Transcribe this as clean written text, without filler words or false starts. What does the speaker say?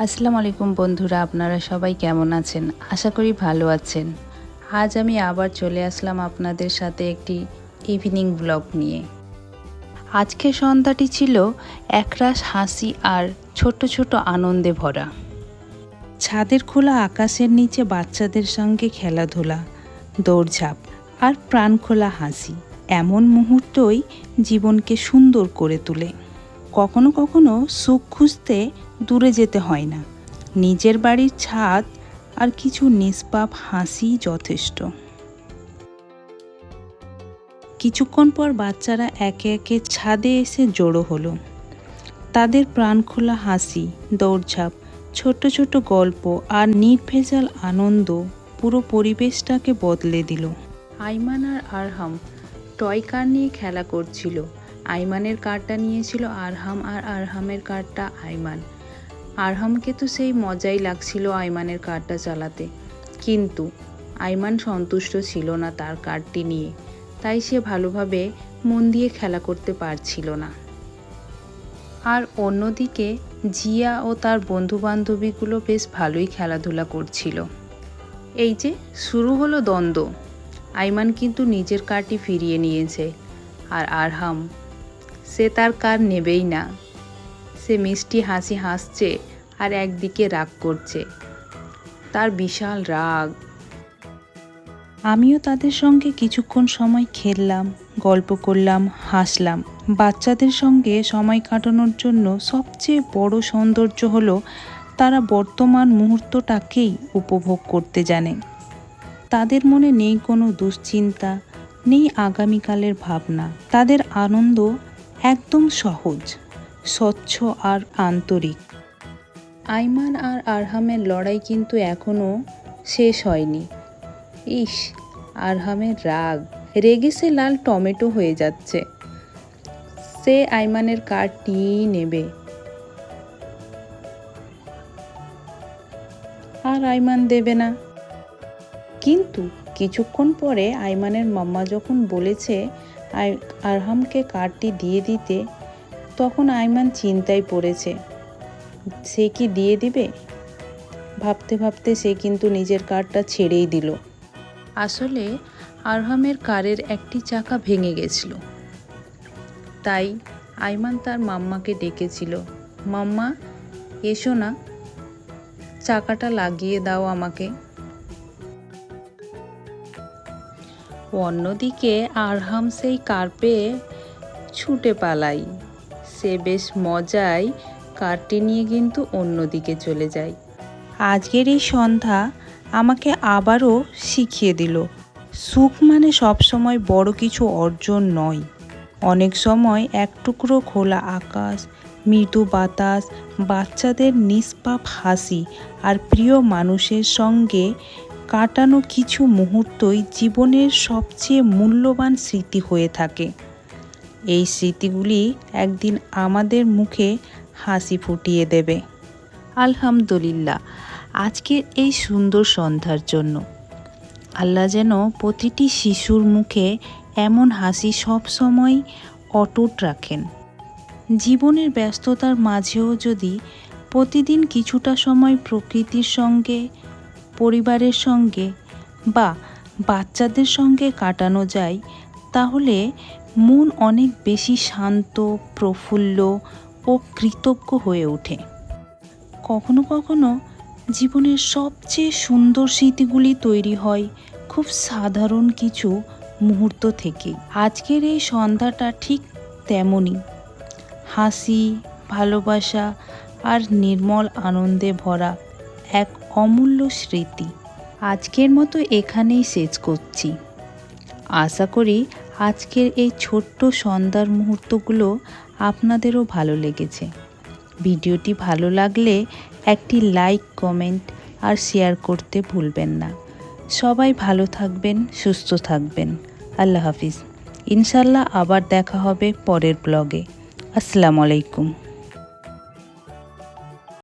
আসসালামু আলাইকুম বন্ধুরা, আপনারা সবাই কেমন আছেন? আশা করি ভালো আছেন। আজ আমি আবার চলে আসলাম আপনাদের সাথে একটি ইভিনিং ব্লগ নিয়ে। আজকের সন্ধ্যাটি ছিল একরাশ হাসি আর ছোট ছোট আনন্দে ভরা। ছাদের খোলা আকাশের নিচে বাচ্চাদের সঙ্গে খেলাধুলা, দৌড়ঝাঁপ আর প্রাণখোলা হাসি, এমন মুহূর্তই জীবনকে সুন্দর করে তোলে। কখনো কখনো সুখ খুঁজতে দূরে যেতে হয় না, নিজের বাড়ির ছাদ আর কিছু নিষ্পাপ হাসি যথেষ্ট। কিছুক্ষণ পর বাচ্চারা একে একে ছাদে এসে জড়ো হলো। তাদের প্রাণখোলা হাসি, দৌড়ঝাঁপ, ছোট ছোট গল্প আর নির্ভেজাল আনন্দ পুরো পরিবেশটাকে বদলে দিল। আইমান আর আরহাম টয় কার নিয়ে খেলা করছিল। আইমানের কারটা নিয়েছিল আরহাম আর আরহামের কারটা আইমান। আরহামকে তো সেই মজাই লাগছিল আইমানের কারটা চালাতে, কিন্তু আইমান সন্তুষ্ট ছিল না তার কারটি নিয়ে, তাই সে ভালোভাবে মন দিয়ে খেলা করতে পারছিল না। আর অন্যদিকে জিয়া ও তার বন্ধুবান্ধবীগুলো বেশ ভালোই খেলাধুলা করছিল। এই যে শুরু হলো দ্বন্দ্ব। আইমান কিন্তু নিজের কারটি ফিরিয়ে নিয়েছে, আর আরহাম সে তার কার নেবেই না। সে মিষ্টি হাসি হাসছে আর একদিকে রাগ করছে, তার বিশাল রাগ। আমিও তাদের সঙ্গে কিছুক্ষণ সময় খেললাম, গল্প করলাম, হাসলাম। বাচ্চাদের সঙ্গে সময় কাটানোর জন্য সবচেয়ে বড় সৌন্দর্য হলো তারা বর্তমান মুহূর্তটাকেই উপভোগ করতে জানে। তাদের মনে নেই কোনো দুশ্চিন্তা, নেই আগামীকালের ভাবনা। তাদের আনন্দ একদম সহজ, স্বচ্ছ আর আন্তরিক। আইমান আর আরহামের লড়াই কিন্তু এখনও শেষ হয়নি। ইস, আরহামের রাগ, রেগে সে লাল টমেটো হয়ে যাচ্ছে। সে আইমানের কারটি নেবে, আর আইমান দেবে না। কিন্তু কিছুক্ষণ পরে আইমানের মাম্মা যখন বলেছে আরহামকে কারটি দিয়ে দিতে, তখন আইমান চিন্তায় পড়েছে, সে কি দিয়ে দিবে। ভাবতে ভাবতে সে কিন্তু নিজের কারটা ছেড়েই দিল। আসলে আরহামের কারের একটি চাকা ভেঙে গেছিল, তাই আইমান তার মাম্মাকে ডেকেছিল, মাম্মা এসো না, চাকাটা লাগিয়ে দাও আমাকে। অন্যদিকে আরহাম সেই কার পেয়ে ছুটে পালাই। সে বেশ মজায় কারটি নিয়ে কিন্তু অন্যদিকে চলে যায়। আজকের এই সন্ধ্যা আমাকে আবারও শিখিয়ে দিল, সুখ মানে সবসময় বড় কিছু অর্জন নয়। অনেক সময় এক টুকরো খোলা আকাশ, মৃদু বাতাস, বাচ্চাদের নিষ্পাপ হাসি আর প্রিয় মানুষের সঙ্গে কাটানো কিছু মুহূর্তই জীবনের সবচেয়ে মূল্যবান স্মৃতি হয়ে থাকে। এই স্মৃতিগুলি একদিন আমাদের মুখে হাসি ফুটিয়ে দেবে। আলহামদুলিল্লাহ আজকের এই সুন্দর সন্ধ্যার জন্য। আল্লাহ যেন প্রতিটি শিশুর মুখে এমন হাসি সব সময় অটুট রাখেন। জীবনের ব্যস্ততার মাঝেও যদি প্রতিদিন কিছুটা সময় প্রকৃতির সঙ্গে, পরিবারের সঙ্গে বা বাচ্চাদের সঙ্গে কাটানো যায়, তাহলে মন অনেক বেশি শান্ত, প্রফুল্ল ও কৃতজ্ঞ হয়ে ওঠে। কখনো কখনো জীবনের সবচেয়ে সুন্দর স্মৃতিগুলি তৈরি হয় খুব সাধারণ কিছু মুহূর্ত থেকে। আজকের এই সন্ধ্যাটা ঠিক তেমনই, হাসি, ভালোবাসা আর নির্মল আনন্দে ভরা এক অমূল্য স্মৃতি। আজকের মতো এখানেই শেষ করছি। আশা করি আজকের এই ছোট্ট সন্ধ্যার মুহূর্তগুলো আপনাদেরও ভালো লেগেছে। ভিডিওটি ভালো লাগলে একটি লাইক, কমেন্ট আর শেয়ার করতে ভুলবেন না। সবাই ভালো থাকবেন, সুস্থ থাকবেন। আল্লাহ হাফিজ। ইনশাল্লাহ আবার দেখা হবে পরের ব্লগে। আসসালামু আলাইকুম।